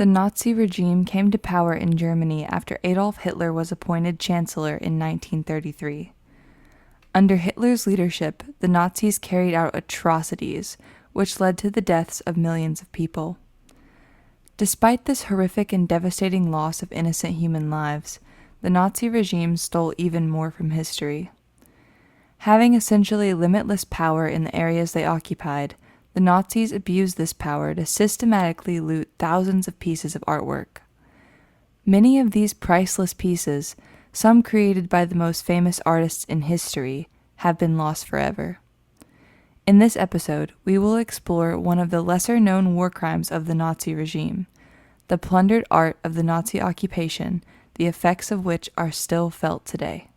The Nazi regime came to power in Germany after Adolf Hitler was appointed Chancellor in 1933. Under Hitler's leadership, the Nazis carried out atrocities, which led to the deaths of millions of people. Despite this horrific and devastating loss of innocent human lives, the Nazi regime stole even more from history. Having essentially limitless power in the areas they occupied, the Nazis abused this power to systematically loot thousands of pieces of artwork. Many of these priceless pieces, some created by the most famous artists in history, have been lost forever. In this episode, we will explore one of the lesser-known war crimes of the Nazi regime, the plundered art of the Nazi occupation, the effects of which are still felt today.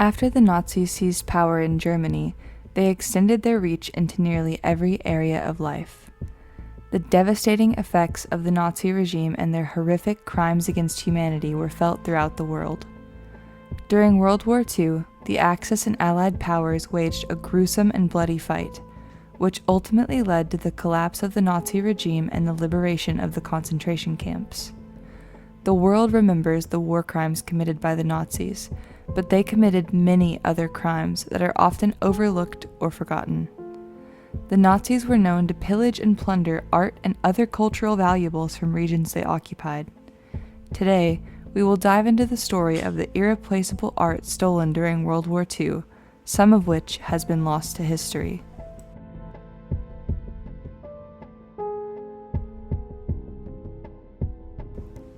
After the Nazis seized power in Germany, they extended their reach into nearly every area of life. The devastating effects of the Nazi regime and their horrific crimes against humanity were felt throughout the world. During World War II, the Axis and Allied powers waged a gruesome and bloody fight, which ultimately led to the collapse of the Nazi regime and the liberation of the concentration camps. The world remembers the war crimes committed by the Nazis, but they committed many other crimes that are often overlooked or forgotten. The Nazis were known to pillage and plunder art and other cultural valuables from regions they occupied. Today, we will dive into the story of the irreplaceable art stolen during World War II, some of which has been lost to history.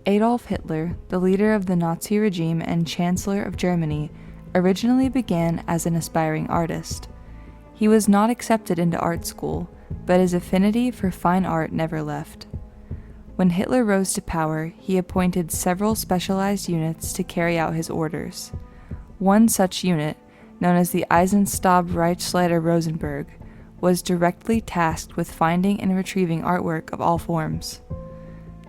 Adolf Hitler, the leader of the Nazi regime and Chancellor of Germany, originally began as an aspiring artist. He was not accepted into art school, but his affinity for fine art never left. When Hitler rose to power, he appointed several specialized units to carry out his orders. One such unit, known as the Eisenstab Reichsleiter Rosenberg, was directly tasked with finding and retrieving artwork of all forms.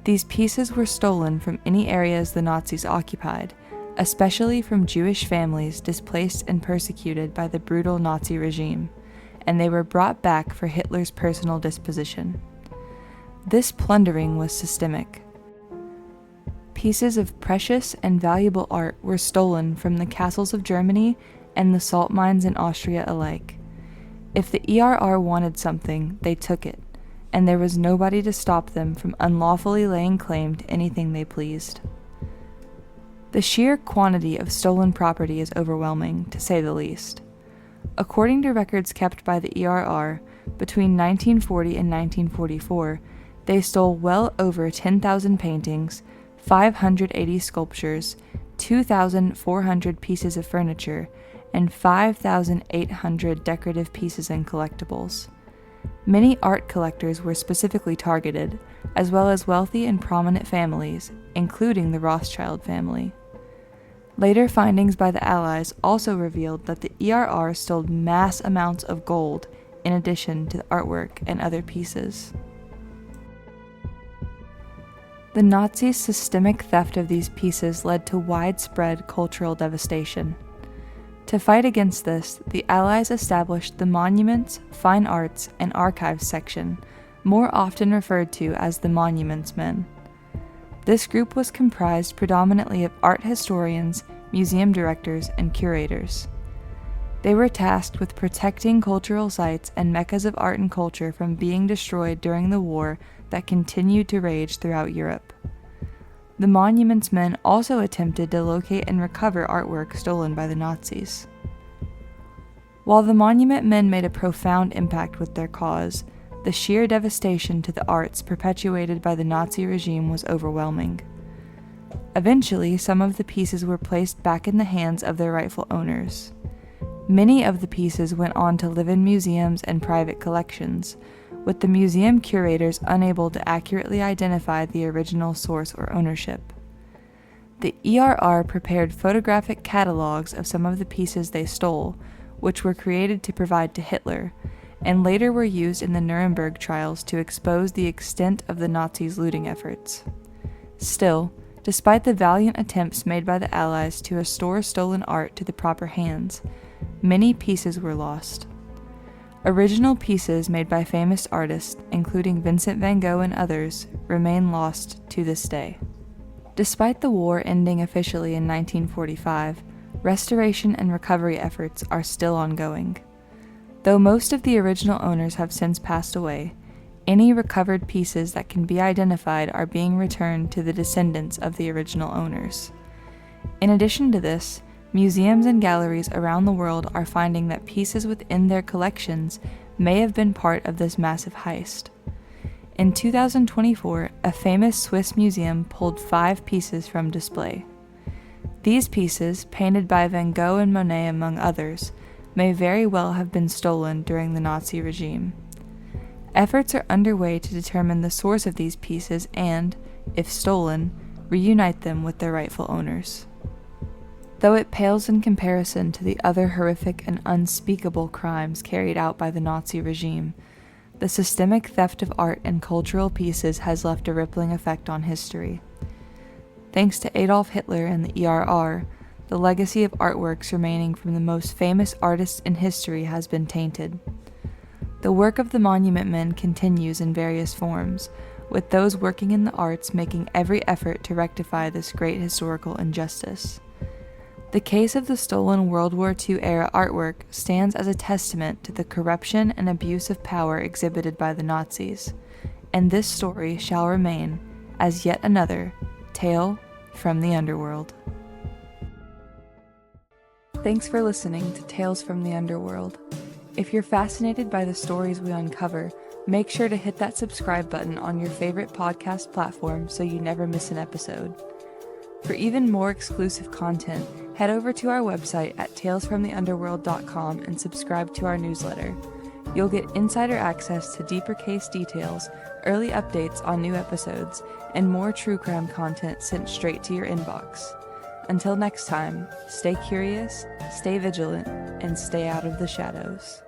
These pieces were stolen from any areas the Nazis occupied, especially from Jewish families displaced and persecuted by the brutal Nazi regime, and they were brought back for Hitler's personal disposition. This plundering was systemic. Pieces of precious and valuable art were stolen from the castles of Germany and the salt mines in Austria alike. If the ERR wanted something, they took it, and there was nobody to stop them from unlawfully laying claim to anything they pleased. The sheer quantity of stolen property is overwhelming, to say the least. According to records kept by the ERR, between 1940 and 1944, they stole well over 10,000 paintings, 580 sculptures, 2,400 pieces of furniture, and 5,800 decorative pieces and collectibles. Many art collectors were specifically targeted, as well as wealthy and prominent families, including the Rothschild family. Later findings by the Allies also revealed that the ERR stole mass amounts of gold in addition to the artwork and other pieces. The Nazis' systemic theft of these pieces led to widespread cultural devastation. To fight against this, the Allies established the Monuments, Fine Arts, and Archives section, more often referred to as the Monuments Men. This group was comprised predominantly of art historians, museum directors, and curators. They were tasked with protecting cultural sites and meccas of art and culture from being destroyed during the war that continued to rage throughout Europe. The Monuments Men also attempted to locate and recover artwork stolen by the Nazis. While the Monument Men made a profound impact with their cause, the sheer devastation to the arts perpetuated by the Nazi regime was overwhelming. Eventually, some of the pieces were placed back in the hands of their rightful owners. Many of the pieces went on to live in museums and private collections, with the museum curators unable to accurately identify the original source or ownership. The ERR prepared photographic catalogs of some of the pieces they stole, which were created to provide to Hitler, and later were used in the Nuremberg trials to expose the extent of the Nazis' looting efforts. Still, despite the valiant attempts made by the Allies to restore stolen art to the proper hands, many pieces were lost. Original pieces made by famous artists, including Vincent van Gogh and others, remain lost to this day. Despite the war ending officially in 1945, restoration and recovery efforts are still ongoing. Though most of the original owners have since passed away, any recovered pieces that can be identified are being returned to the descendants of the original owners. In addition to this, museums and galleries around the world are finding that pieces within their collections may have been part of this massive heist. In 2024, a famous Swiss museum pulled 5 pieces from display. These pieces, painted by Van Gogh and Monet among others, may very well have been stolen during the Nazi regime. Efforts are underway to determine the source of these pieces and, if stolen, reunite them with their rightful owners. Though it pales in comparison to the other horrific and unspeakable crimes carried out by the Nazi regime, the systemic theft of art and cultural pieces has left a rippling effect on history. Thanks to Adolf Hitler and the ERR, the legacy of artworks remaining from the most famous artists in history has been tainted. The work of the monument men continues in various forms, with those working in the arts making every effort to rectify this great historical injustice. The case of the stolen World War II-era artwork stands as a testament to the corruption and abuse of power exhibited by the Nazis, and this story shall remain as yet another tale from the underworld. Thanks for listening to Tales from the Underworld. If you're fascinated by the stories we uncover, make sure to hit that subscribe button on your favorite podcast platform so you never miss an episode. For even more exclusive content, head over to our website at talesfromtheunderworld.com and subscribe to our newsletter. You'll get insider access to deeper case details, early updates on new episodes, and more true crime content sent straight to your inbox. Until next time, stay curious, stay vigilant, and stay out of the shadows.